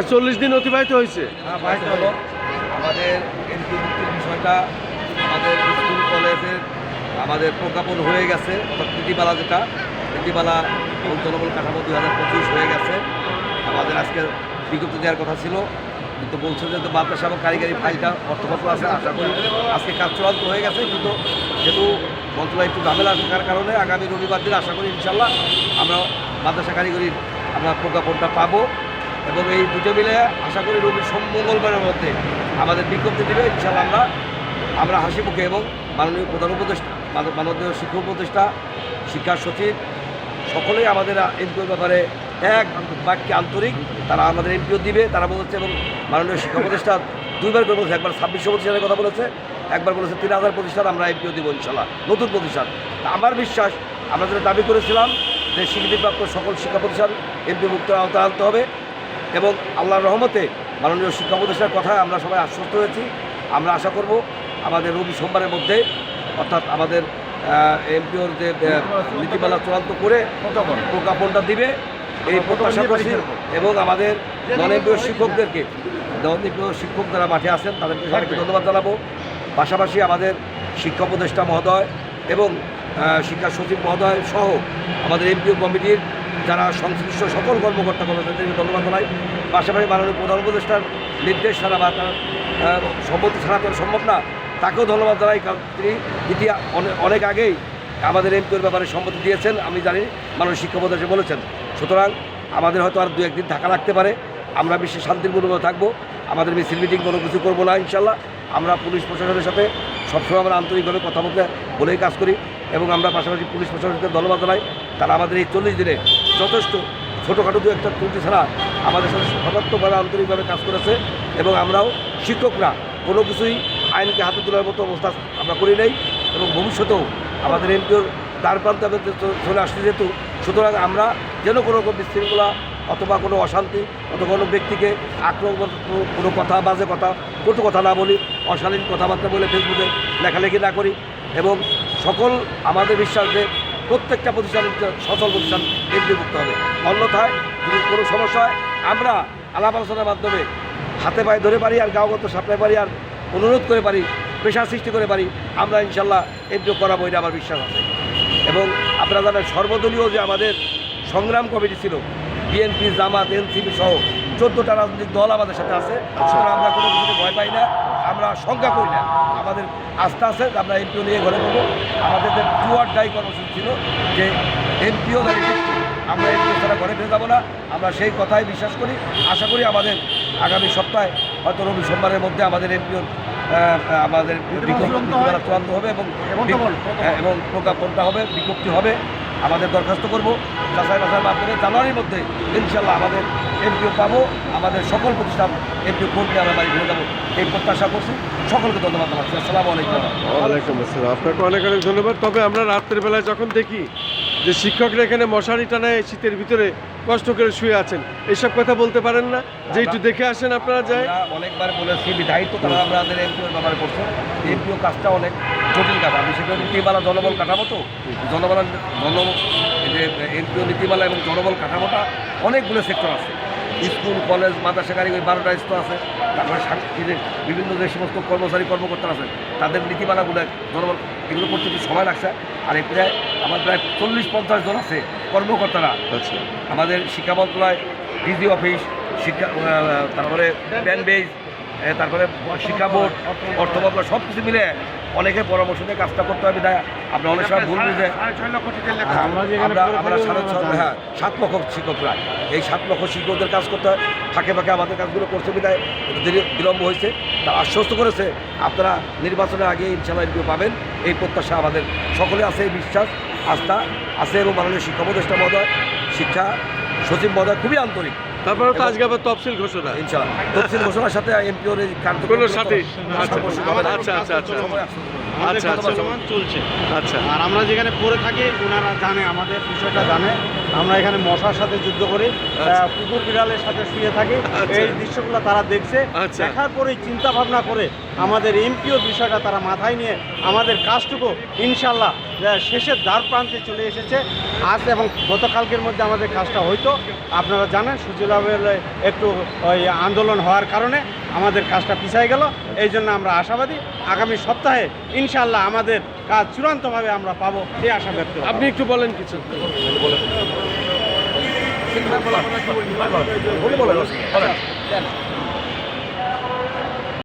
আর 40 দিন অতিবাহিত হয়েছে। আমাদের এমপি মুক্তির বিষয়টা আমাদের স্কুল কলেজের আমাদের প্রজ্ঞাপন হয়ে গেছে, অর্থাৎ নীতিমালা যেটা নীতিমালা এবং জনবল কাঠামো 2025 হয়ে গেছে। আমাদের আজকে বিজ্ঞপ্তি দেওয়ার কথা ছিল, কিন্তু বলছে যে মাদ্রাসা এবং কারিগরি ফাইলটা অর্থপত্র আছে, আশা করি আজকে কাজ চূড়ান্ত হয়ে গেছে। কিন্তু যেহেতু মন্ত্রণালয় একটু ঝামেলা থাকার কারণে আগামী রবিবার দিন আশা করি ইনশাল্লাহ আমরা মাদ্রাসা কারিগরির আমরা প্রজ্ঞাপনটা পাবো এবং এই দুটো মিলে আশা করি রবি মঙ্গলবারের মধ্যে আমাদের বিজ্ঞপ্তি দেবে ইনশাল্লাহ। আমরা হাসি মুখে এবং মাননীয় প্রধান উপদেষ্টা, মাননীয় শিক্ষা উপদেষ্টা, শিক্ষা সচিব সকলেই আমাদের এমপিওর ব্যাপারে এক বাক্যে আন্তরিক। তারা আমাদের এমপিও দিবে তারা বলেছে, এবং মাননীয় শিক্ষা উপদেষ্টা দুইবার করে বলেছে, একবার 2600 প্রতিষ্ঠানের কথা বলেছে, একবার বলেছে 3000 প্রতিষ্ঠান আমরা এমপিও দিব ইনশাল্লাহ, নতুন প্রতিষ্ঠান। আমার বিশ্বাস আমরা যেটা দাবি করেছিলাম যে স্বীকৃতিপ্রাপ্ত সকল শিক্ষা প্রতিষ্ঠান এমপি মুক্তের আওতায় আনতে হবে, এবং আল্লাহর রহমতে মাননীয় শিক্ষা উপদেষ্টার কথায় আমরা সবাই আশ্বস্ত হয়েছি। আমরা আশা করব আমাদের রবি সোমবারের মধ্যে, অর্থাৎ আমাদের এমপিওর যে নীতিমালা চূড়ান্ত করে প্রজ্ঞাপনটা দিবে এই প্রত্যাশা করছি। এবং আমাদের নন এমপিও শিক্ষকদেরকে, নন এমপিও শিক্ষক যারা মাঠে আছেন তাদেরকে সবাইকে ধন্যবাদ জানাবো। পাশাপাশি আমাদের শিক্ষা উপদেষ্টা মহোদয় এবং শিক্ষা সচিব মহোদয় সহ আমাদের এমপিও কমিটির যারা সংশ্লিষ্ট সকল কর্মকর্তা কর্মচারীদেরকে ধন্যবাদ জানাই। পাশাপাশি মাননীয় প্রধান উপদেষ্টার নির্দেশ ছাড়া বা তার সম্মতি ছাড়া তো সম্ভব না, তাকেও ধন্যবাদ জানাই, কারণ তিনি অনেক আগেই আমাদের এমপিওর ব্যাপারে সম্মতি দিয়েছেন। আমি জানি মাননীয় শিক্ষা উপদেষ্টা বলেছেন। সুতরাং আমাদের হয়তো আর 2-1 দিন থাকা লাগতে পারে। আমরা বিশ্বে শান্তিপূর্ণভাবে থাকবো, আমাদের মিছিল মিটিং কোনো কিছু করবো না ইনশাল্লাহ। আমরা পুলিশ প্রশাসনের সাথে সবসময় আমরা আন্তরিকভাবে কথা বলেই কাজ করি, এবং আমরা পাশাপাশি পুলিশ প্রশাসনকে ধন্যবাদ জানাই। তারা আমাদের এই 40 দিনে যথেষ্ট ছোটোখাটো 2-1টা ত্রুটি ছাড়া আমাদের সাথে সর্বাত্মকভাবে আন্তরিকভাবে কাজ করেছে, এবং আমরাও শিক্ষকরা কোনো কিছুই আইনকে হাতে তোলার মতো অবস্থা আমরা করি নাই, এবং ভবিষ্যতেও আমাদের এমপিওর দ্বার প্রান্তে চলে আসছে যেহেতু, সুতরাং আমরা যেন কোনো রকম বিশৃঙ্খলা অথবা কোনো অশান্তি অথবা কোনো ব্যক্তিকে আক্রমণ, কোনো কথা বাজে কথা, কটু কথা না বলি, অশালীন কথাবার্তা বলে ফেসবুকে লেখালেখি না করি, এবং সকল আমাদের বিশ্বাস যে প্রত্যেকটা প্রতিষ্ঠান সচল প্রতিষ্ঠান এমপিভুক্ত হবে। অন্যথায় যদি কোনো সমস্যা হয় আমরা আলাপ আলোচনার মাধ্যমে হাতে পায়ে ধরে পারি আর গাঁওগত সাপ্লাই পারি আর অনুরোধ করে পারি, পেশা সৃষ্টি করে পারি, আমরা ইনশাল্লাহ এমপিও করাবো, এটা আমার বিশ্বাস আছে। এবং আপনারা জানেন সর্বদলীয় যে আমাদের সংগ্রাম কমিটি ছিল, বিএনপি, জামাত, এনসিপি সহ 14টা রাজনৈতিক দল আমাদের সাথে আছে। আমরা কোনো কিছুতে ভয় পাই না, আমরা শঙ্কা করি না, আমাদের আস্থা আছে আমরা এমপিও নিয়ে ঘরে পাবো। আমাদের যে ডু অর ডাই কর্মসূচি ছিল যে এমপিও আমরা এমপিও ছাড়া ঘরে ফিরে যাবো না, আমরা সেই কথাই বিশ্বাস করি। আশা করি আমাদের আগামী সপ্তাহে হয়তো রবি সোমবারের মধ্যে আমাদের এমপিওর আমাদের চূড়ান্ত হবে এবং প্রজ্ঞাপনটা হবে, বিজ্ঞপ্তি হবে। আমাদের দরখাস্ত করব যাচাই বাছাইয়ের মাধ্যমে জানুয়ারির মধ্যে ইনশাল্লাহ আমাদের এমপিও পাবো, আমাদের সকল প্রতিষ্ঠান এমপিও করতে আমরা বাড়ি ফিরে যাবো এই প্রত্যাশা করছি। সকলকে ধন্যবাদ জানাচ্ছি। আসসালামু আলাইকুম। ওয়ালাইকুম আসসালাম। আপনাকে অনেক অনেক ধন্যবাদ। তবে আমরা রাত্রের বেলায় যখন দেখি যে শিক্ষকরা এখানে মশারি টানায় শীতের ভিতরে কষ্ট করে শুয়ে আছেন, এইসব কথা বলতে পারেন না যে একটু দেখে আসেন আপনারা? যায় অনেকবার বলেছি বিধায়িত তারা আমাদের এমপিওর ব্যাপারে করছে। এমপিও কাজটা অনেক জটিল কাজ। আমি সেটা নীতিমালা জনবল কাঠামো, তো যে এমপিও নীতিমালা এবং জনবল কাঠামোটা অনেকগুলো সেক্টর আছে, স্কুল কলেজ মাদ্রাসা কারিগরি 12টা স্তর আছে, তারপরে বিভিন্ন যে সমস্ত কর্মচারী কর্মকর্তা আছে তাদের নীতিমালাগুলো জনবল এগুলো করতে একটু সময় লাগছে। আর এই প্রায় আমার প্রায় 40-50 জন আছে কর্মকর্তারা। আচ্ছা, আমাদের শিক্ষা মন্ত্রণালয়, ডিজি অফিস, শিক্ষা, তারপরে ব্যান্ড বেজ, তারপরে শিক্ষা বোর্ড, অর্থ মন্ত্রণালয়, সব কিছু মিলে অনেকে পরামর্শ নিয়ে কাজটা করতে হবে। তাই আমরা অনেক সময় ভুল বুঝে আমরা 7 লক্ষ শিক্ষক প্রায়, এই 7 লক্ষ শিক্ষকদের কাজ করতে হয়, ফাঁকে ফাঁকে আমাদের কাজগুলো করতে বিদায় বিলম্ব হয়েছে। তারা আশ্বস্ত করেছে আপনারা নির্বাচনের আগে ইনশাল্লাহ এমপিও পাবেন, এই প্রত্যাশা আমাদের সকলে আছে, এই বিশ্বাস আস্থা আছে। এবং মাননীয় শিক্ষা উপদেষ্টা মহোদয়, শিক্ষা সচিব মহোদয় খুবই আন্তরিক। তারপরে তো আজকে আবার তফসিল ঘোষণা, ইনশাআল্লাহ তফসিল ঘোষণার সাথে এমপিওর এই কার্যক্রমের সাথে চলছে। আচ্ছা, আর আমরা যেখানে পড়ে থাকি ওনারা জানে, আমাদের বিষয়টা জানে। আমরা এখানে মশার সাথে যুদ্ধ করি, কুকুর বিড়ালের সাথে শুয়ে থাকি। এই দৃশ্যগুলো তারা দেখছে, দেখার পরেই চিন্তা ভাবনা করে আমাদের এমপিও বিষয়টা তারা মাথায় নিয়ে আমাদের কাজটুকু ইনশাল্লাহ শেষের দ্বার প্রান্তে চলে এসেছে। আজ এবং গতকালকের মধ্যে আমাদের কাজটা হয়তো আপনারা জানেন সুজলাভের একটু ওই আন্দোলন হওয়ার কারণে আমাদের কাজটা পিছায় গেল। এই জন্য আমরা আশাবাদী আগামী সপ্তাহে ইনশাল্লাহ আমাদের কাজ চূড়ান্তভাবে আমরা পাবো এই আশা ব্যক্ত করছি। আপনি একটু বলেন কিছু। বলে